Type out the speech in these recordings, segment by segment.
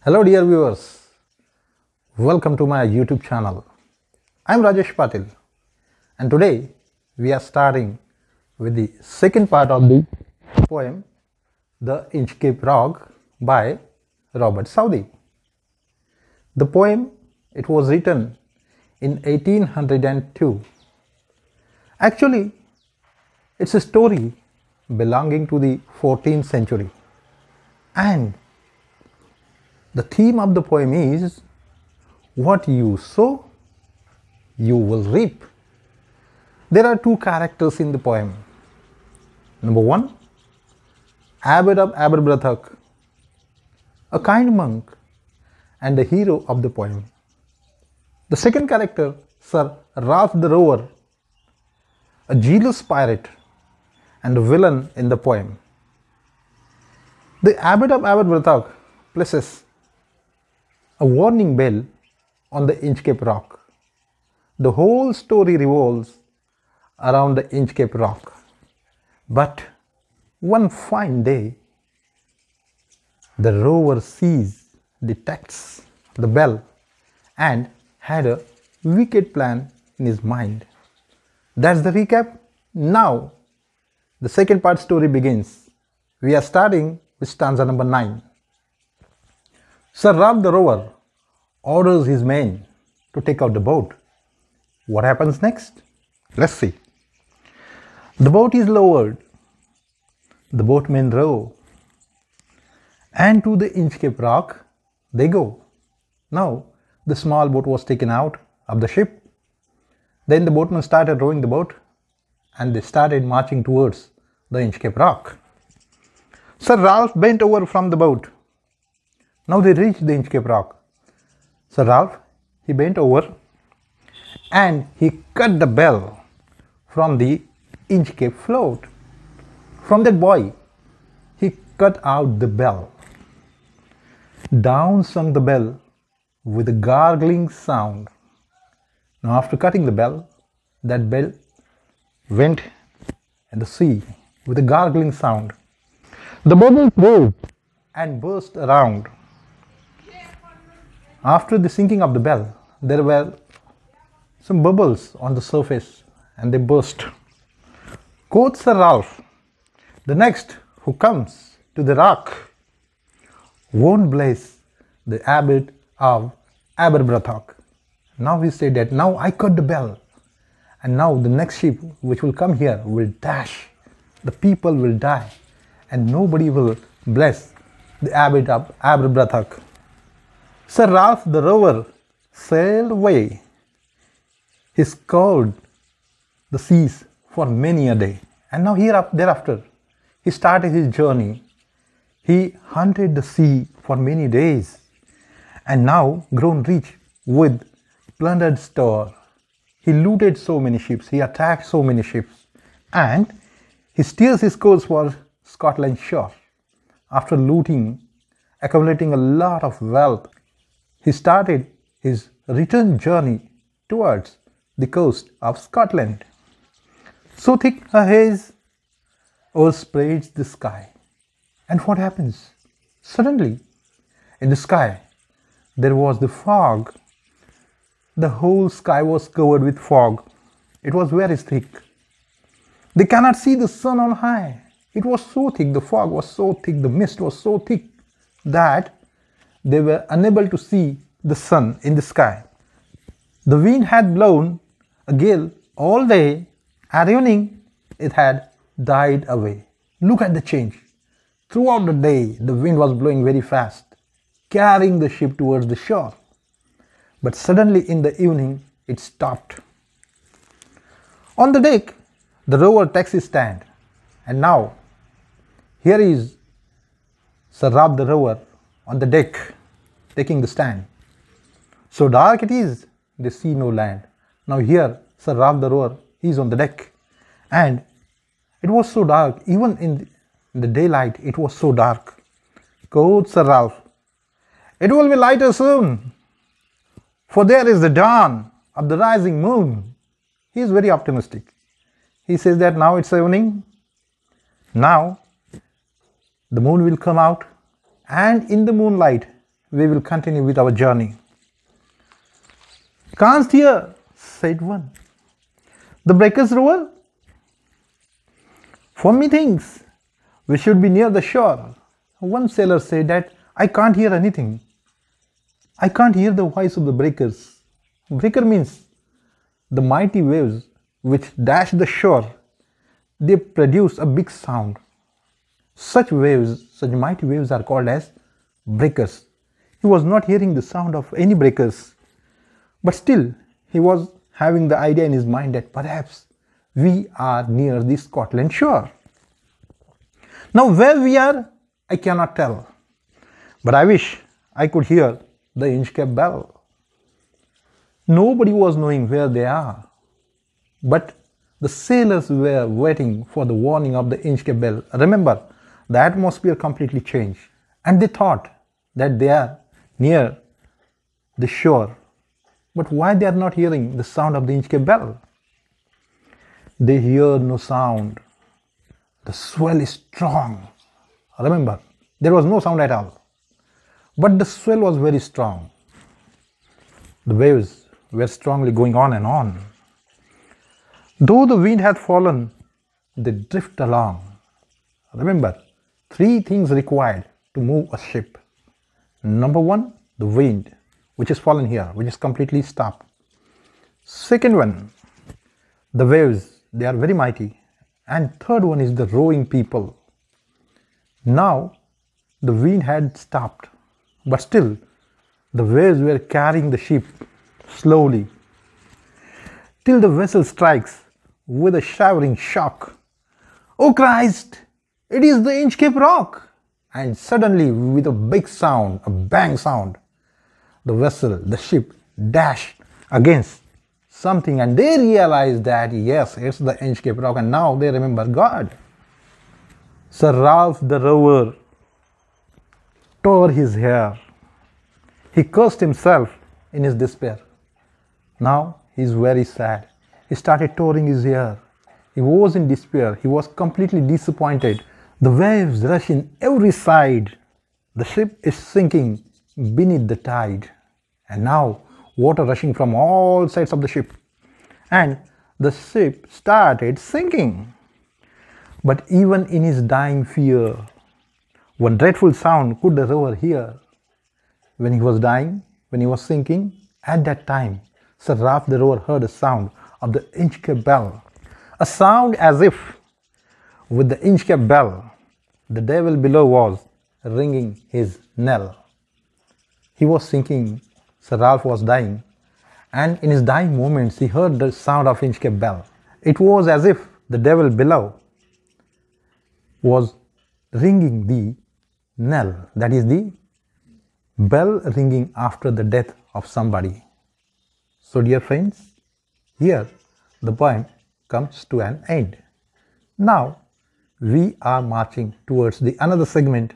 Hello dear viewers, welcome to my YouTube channel. I am Rajesh Patil and today we are starting with the second part of the poem The Inchcape Rock by Robert Southey. The poem, it was written in 1802. Actually, it's a story belonging to the 14th century, and the theme of the poem is what you sow, you will reap. There are two characters in the poem. Number one, Abbot of Aberbrothock, a kind monk and the hero of the poem. The second character, Sir Ralph the Rover, a jealous pirate and a villain in the poem. The Abbot of Aberbrothock places a warning bell on the Inchcape Rock. The whole story revolves around the Inchcape Rock. But one fine day, the rover detects the bell and had a wicked plan in his mind. That's the recap. Now, the second part story begins. We are starting with stanza number 9. Sir Ralph the Rover orders his men to take out the boat. What happens next? Let's see. The boat is lowered. The boatmen row. And to the Inchcape Rock they go. Now, the small boat was taken out of the ship. Then the boatmen started rowing the boat and they started marching towards the Inchcape Rock. Sir Ralph bent over from the boat. Now they reached the Inchcape Rock. Sir Ralph, he bent over and he cut the bell from the Inchcape float. From that boy, he cut out the bell. Down sunk the bell with a gargling sound. Now after cutting the bell, that bell went in the sea with a gargling sound. The bubbles rose and burst around. After the sinking of the bell, there were some bubbles on the surface and they burst. Quoth Sir Ralph, the next who comes to the rock won't bless the Abbot of Aberbrothock. Now he said that now I cut the bell and now the next ship which will come here will dash. The people will die and nobody will bless the Abbot of Aberbrothock. Sir Ralph the Rover sailed away. He scoured the seas for many a day. And now thereafter, he started his journey. He hunted the sea for many days. And now, grown rich with plundered store, he looted so many ships. He attacked so many ships. And he steers his course for Scotland's shore. After looting, accumulating a lot of wealth, he started his return journey towards the coast of Scotland. So thick a haze overspreads the sky. And what happens? Suddenly, in the sky, there was the fog. The whole sky was covered with fog. It was very thick. They cannot see the sun on high. It was so thick, the fog was so thick, the mist was so thick that they were unable to see the sun in the sky. The wind had blown a gale all day. At evening, it had died away. Look at the change. Throughout the day, the wind was blowing very fast, carrying the ship towards the shore. But suddenly in the evening, it stopped. On the deck, the rover takes his stand. And now, here is Sir Ralph the Rover on the deck, taking the stand. So dark it is, they see no land. Now here, Sir Ralph the Rover, he is on the deck. And it was so dark, even in the daylight, it was so dark. Quoth Sir Ralph, it will be lighter soon, for there is the dawn of the rising moon. He is very optimistic. He says that now it's evening. Now the moon will come out, and in the moonlight we will continue with our journey. Canst hear, said one, the breakers roar? For methinks we should be near the shore. One sailor said that I can't hear anything. I can't hear the voice of the breakers. Breaker means the mighty waves which dash the shore. They produce a big sound. Such waves, such mighty waves are called as breakers. He was not hearing the sound of any breakers, but still he was having the idea in his mind that perhaps we are near the Scotland shore. Now where we are, I cannot tell, but I wish I could hear the Inchcape bell. Nobody was knowing where they are, but the sailors were waiting for the warning of the Inchcape bell. Remember, the atmosphere completely changed, and they thought that they are near the shore. But why they are not hearing the sound of the Inchcape bell? They hear no sound. The swell is strong. Remember, there was no sound at all, but the swell was very strong. The waves were strongly going on and on. Though the wind had fallen, they drift along. Remember, three things required to move a ship. Number one, the wind, which is fallen here, which is completely stopped. Second one, the waves, they are very mighty. And third one is the rowing people. Now, the wind had stopped, but still, the waves were carrying the ship slowly, till the vessel strikes with a shivering shock. Oh Christ! It is the Inchcape rock! And suddenly, with a big sound, a bang sound, the vessel, the ship, dashed against something, and they realized that yes, it's the Inchcape rock, and now they remember God. Sir Ralph the rower tore his hair. He cursed himself in his despair. Now he is very sad. He started tearing his hair. He was in despair. He was completely disappointed. The waves rush in every side. The ship is sinking beneath the tide. And now water rushing from all sides of the ship. And the ship started sinking. But even in his dying fear, one dreadful sound could the rower hear. When he was dying, when he was sinking, at that time, Sir Ralph the rower heard a sound of the Inchcape bell. A sound as if, with the Inchcape bell, the devil below was ringing his knell. He was sinking, Sir Ralph was dying, and in his dying moments he heard the sound of Inchcape bell. It was as if the devil below was ringing the knell, that is the bell ringing after the death of somebody. So dear friends, here the poem comes to an end. Now we are marching towards the another segment,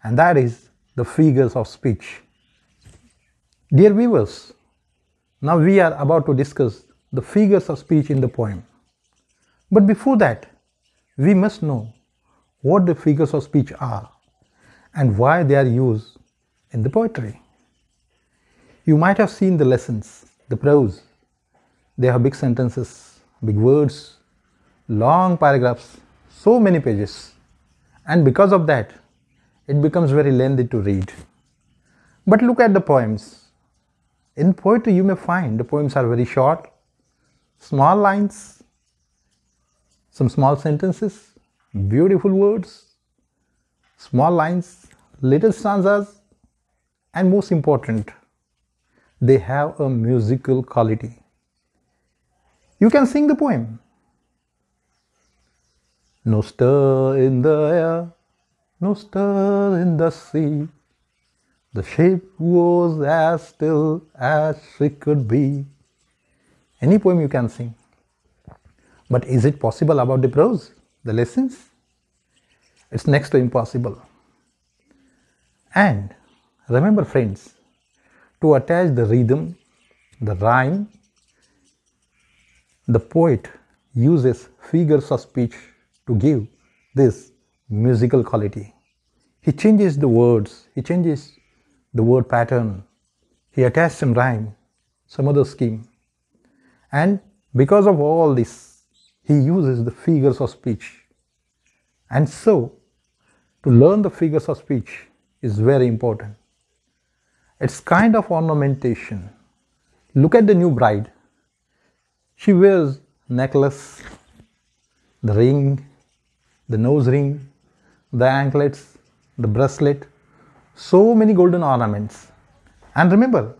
and that is the figures of speech. Dear viewers, now we are about to discuss the figures of speech in the poem. But before that, we must know what the figures of speech are and why they are used in the poetry. You might have seen the lessons, the prose. They have big sentences, big words, long paragraphs, so many pages. And because of that, it becomes very lengthy to read. But look at the poems. In poetry, you may find the poems are very short, small lines, some small sentences, beautiful words, small lines, little stanzas, and most important, they have a musical quality. You can sing the poem. No stir in the air, no stir in the sea. The ship was as still as she could be. Any poem you can sing. But is it possible about the prose, the lessons? It's next to impossible. And remember friends, to attach the rhythm, the rhyme, the poet uses figures of speech to give this musical quality. He changes the words, he changes the word pattern. He attached some rhyme, some other scheme. And because of all this, he uses the figures of speech. And so, to learn the figures of speech is very important. It's kind of ornamentation. Look at the new bride. She wears necklace, the ring, the nose ring, the anklets, the bracelet, so many golden ornaments. And remember,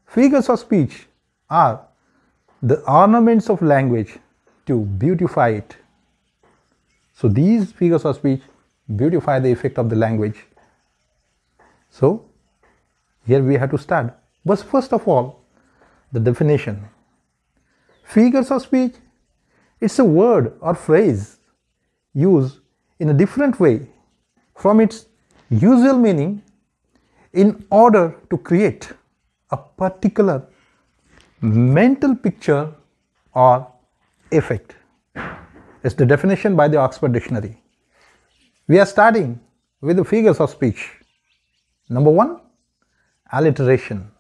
figures of speech are the ornaments of language to beautify it. So these figures of speech beautify the effect of the language. So here we have to start. But first of all, the definition. Figures of speech, it's a word or phrase used in a different way from its usual meaning in order to create a particular mental picture or effect. It's the definition by the Oxford Dictionary. We are starting with the figures of speech. Number 1, alliteration.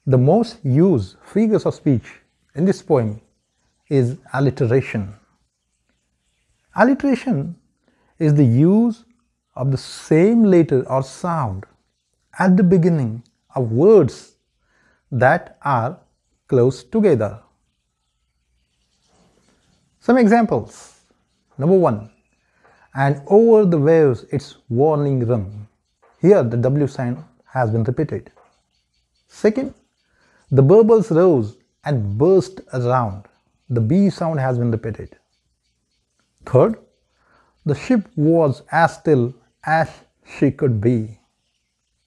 The most used figures of speech in this poem is alliteration. Alliteration is the use of the same letter or sound at the beginning of words that are close together. Some examples. Number 1, and over the waves its warning rung. Here the W sign has been repeated. Second, the bubbles rose and burst around. The B sound has been repeated. Third, the ship was as still as she could be.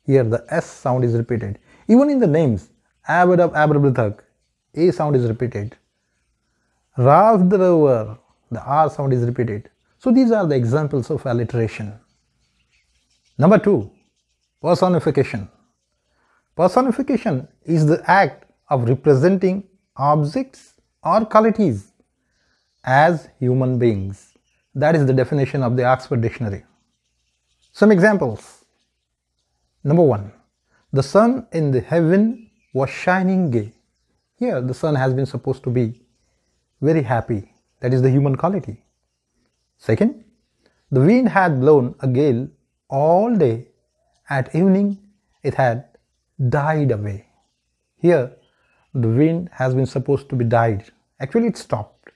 Here the S sound is repeated. Even in the names, Abadab Abrabrathak, A sound is repeated. Ralph the Rover, the R sound is repeated. So these are the examples of alliteration. Number 2, personification. Personification is the act of representing objects or qualities as human beings. That is the definition of the Oxford Dictionary. Some examples. Number 1, the sun in the heaven was shining gay. Here the sun has been supposed to be very happy. That is the human quality. Second, the wind had blown a gale all day. At evening it had died away. Here the wind has been supposed to be died. Actually it stopped.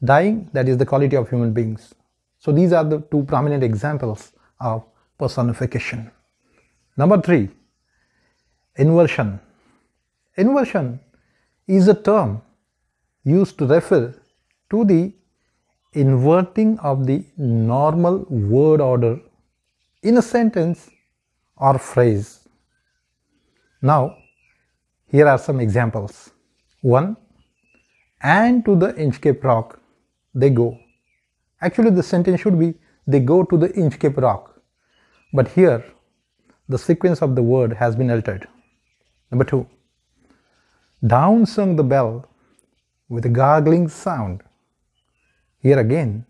Dying, that is the quality of human beings. So these are the two prominent examples of personification. Number 3, inversion. Inversion is a term used to refer to the inverting of the normal word order in a sentence or phrase. Now, here are some examples. 1, and to the Inchcape rock they go. Actually the sentence should be they go to the Inchcape rock. But here the sequence of the word has been altered. Number 2, down sung the bell with a gargling sound. Here again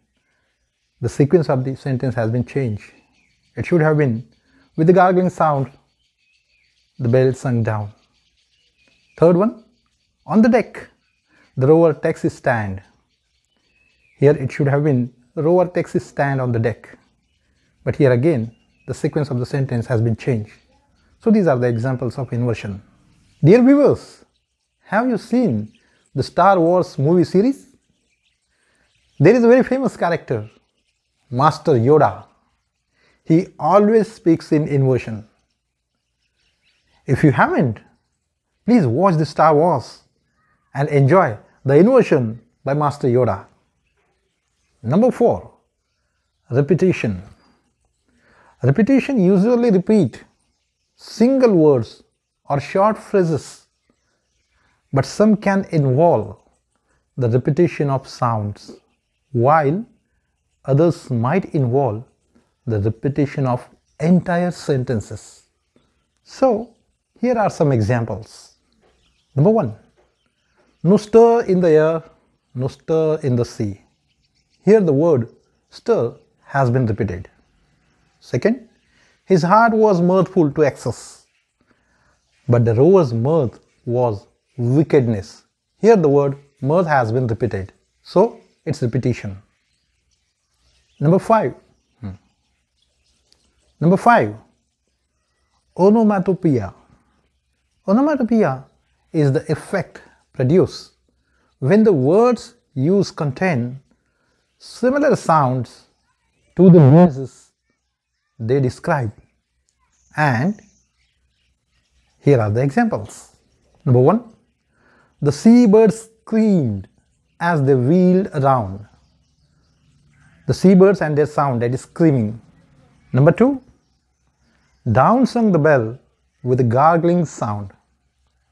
the sequence of the sentence has been changed. It should have been with the gargling sound the bell sung down. Third one, on the deck the rower takes his stand. Here it should have been the rower takes his stand on the deck. But here again the sequence of the sentence has been changed. So these are the examples of inversion. Dear viewers, have you seen the Star Wars movie series? There is a very famous character, Master Yoda. He always speaks in inversion. If you haven't, please watch the Star Wars and enjoy the inversion by Master Yoda. Number 4, repetition. Repetition usually repeat single words or short phrases, but some can involve the repetition of sounds, while others might involve the repetition of entire sentences. So, here are some examples. Number 1, no stir in the air, no stir in the sea. Here the word stir has been repeated. Second, his heart was mirthful to excess. but the rover's mirth was wickedness. Here the word mirth has been repeated, so it's repetition. Number 5. Number 5. Onomatopoeia. Onomatopoeia is the effect produced when the words used contain similar sounds to the noises they describe. And here are the examples. Number 1. The seabirds screamed as they wheeled around. The seabirds and their sound, that is screaming. Number 2. Down sung the bell with a gargling sound.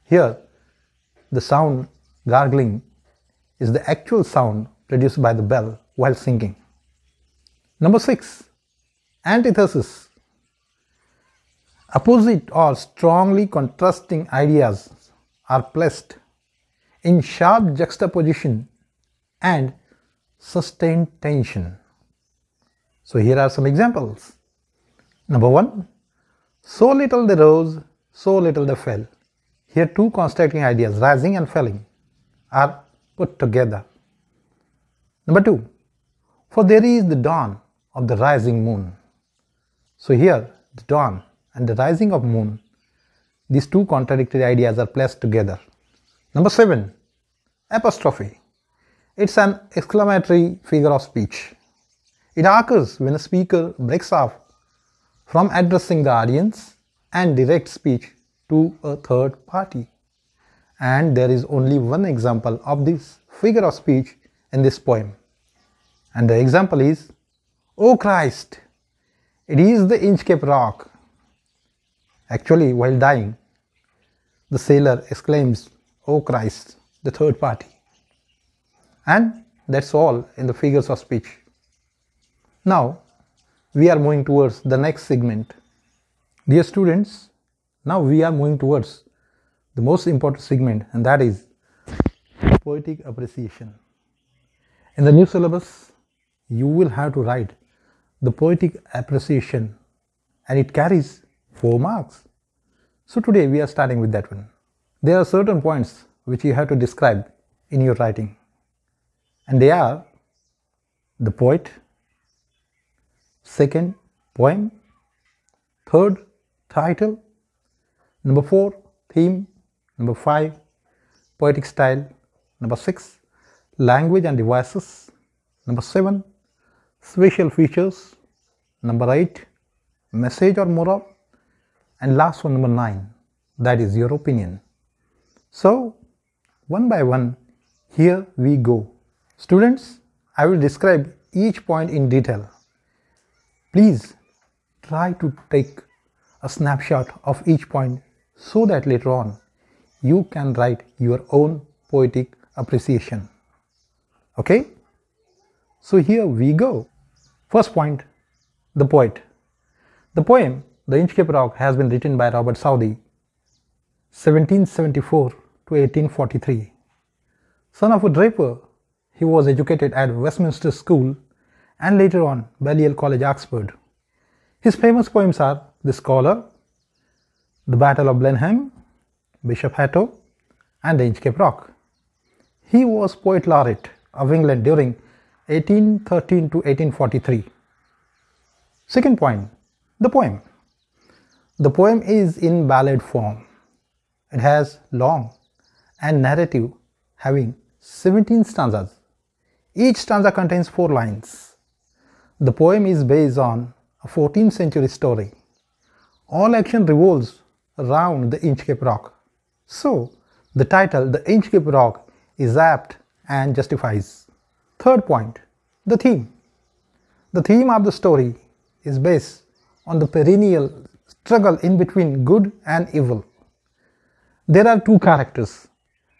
Here, the sound gargling is the actual sound produced by the bell while singing. Number 6. Antithesis. Opposite or strongly contrasting ideas are placed in sharp juxtaposition and sustained tension. So here are some examples. Number 1. So little they rose, so little they fell. Here two contrasting ideas, rising and falling, are put together. Number 2. For there is the dawn of the rising moon. So here the dawn and the rising of moon, these two contradictory ideas are placed together. Number 7. Apostrophe. It's an exclamatory figure of speech. It occurs when a speaker breaks off from addressing the audience and directs speech to a third party. And there is only one example of this figure of speech in this poem. And the example is, "Oh Christ, it is the Inchcape rock." Actually, while dying, the sailor exclaims, "Oh Christ," the third party. And that's all in the figures of speech. Now, we are moving towards the next segment. Dear students, now we are moving towards the most important segment, and that is poetic appreciation. In the new syllabus, you will have to write the poetic appreciation, and it carries 4 marks. So today we are starting with that one. There are certain points which you have to describe in your writing, and they are the poet, second, poem, third, title, number 4, theme, number 5, poetic style, number 6, language and devices, number 7, special features, number 8, message or moral, and last one, number 9, that is your opinion. So, one by one, here we go. Students, I will describe each point in detail. Please try to take a snapshot of each point so that later on you can write your own poetic appreciation. Okay? So here we go. First point, the poet. The poem, The Inchcape Rock, has been written by Robert Southey, 1774 to 1843. Son of a draper, he was educated at Westminster School and later on Balliol College, Oxford. His famous poems are The Scholar, The Battle of Blenheim, Bishop Hatto, and The Inchcape Rock. He was Poet Laureate of England during 1813 to 1843. Second point, the poem. The poem is in ballad form. It has long and narrative having 17 stanzas. Each stanza contains 4 lines. The poem is based on a 14th century story. All action revolves around the Inchcape Rock. So, the title, The Inchcape Rock, is apt and justifies. Third point, the theme. The theme of the story is based on the perennial struggle in between good and evil. There are 2 characters,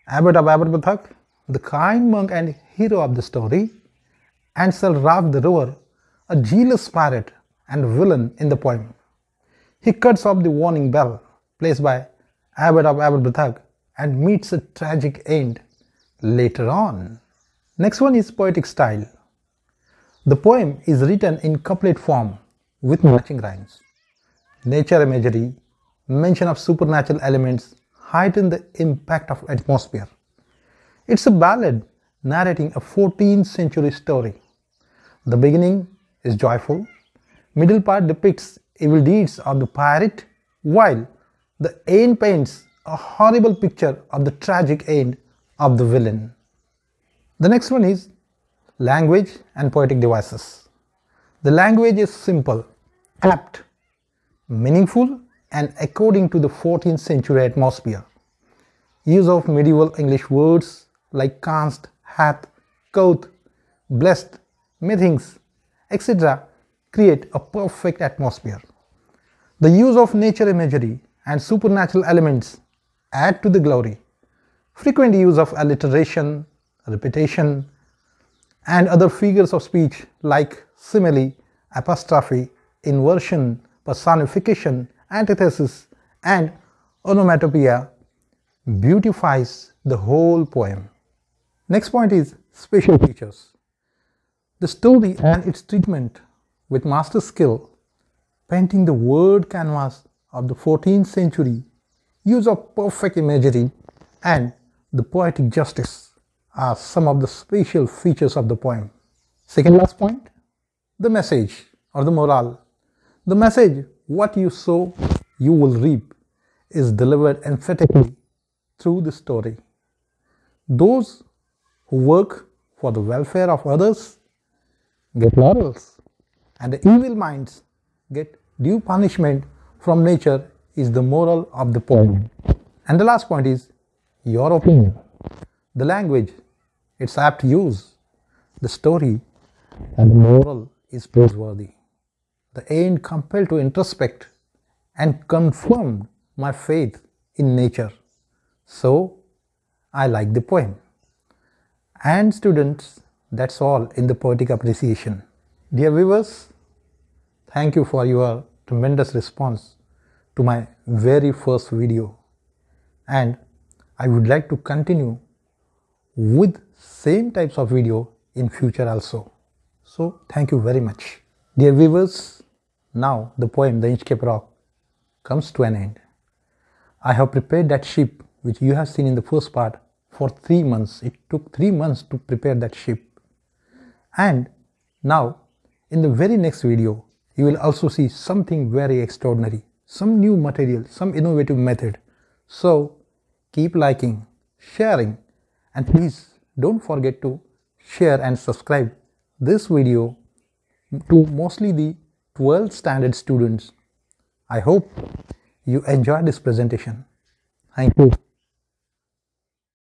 Abbot of Aberbrothock, the kind monk and hero of the story, and Sir Ralph the Rover, a jealous pirate and villain in the poem. He cuts off the warning bell placed by Abbot of Aberbrothock and meets a tragic end later on. Next one is poetic style. The poem is written in couplet form with matching rhymes. Nature imagery, mention of supernatural elements heighten the impact of atmosphere. It's a ballad narrating a 14th century story. The beginning is joyful, middle part depicts evil deeds of the pirate, while the end paints a horrible picture of the tragic end of the villain. The next one is language and poetic devices. The language is simple, apt, meaningful, and according to the 14th century atmosphere. Use of medieval English words like canst, hath, quoth, blessed, methinks, etc. create a perfect atmosphere. The use of nature imagery and supernatural elements add to the glory. Frequent use of alliteration, repetition, and other figures of speech like simile, apostrophe, inversion, personification, antithesis, and onomatopoeia beautifies the whole poem. Next point is special features. The story and its treatment with master skill, painting the word canvas of the 14th century, use of perfect imagery, and the poetic justice are some of the special features of the poem. Second last point, the message or the moral. The message, what you sow, you will reap, is delivered emphatically through the story. Those who work for the welfare of others get laurels, and the evil minds get due punishment from nature is the moral of the poem. And the last point is your opinion. The language, its apt use, the story, and the moral is praiseworthy. The end compelled to introspect and confirmed my faith in nature. So I like the poem. And students, that's all in the poetic appreciation. Dear viewers, thank you for your tremendous response to my very first video. And I would like to continue with same types of video in future also. So thank you very much. Dear viewers, now the poem The Inchcape Rock comes to an end. I have prepared that ship which you have seen in the first part for 3 months. It took 3 months to prepare that ship. And now in the very next video you will also see something very extraordinary, some new material, some innovative method. So keep liking, sharing, and please don't forget to share and subscribe this video to mostly the 12th standard students. I hope you enjoyed this presentation. Thank you.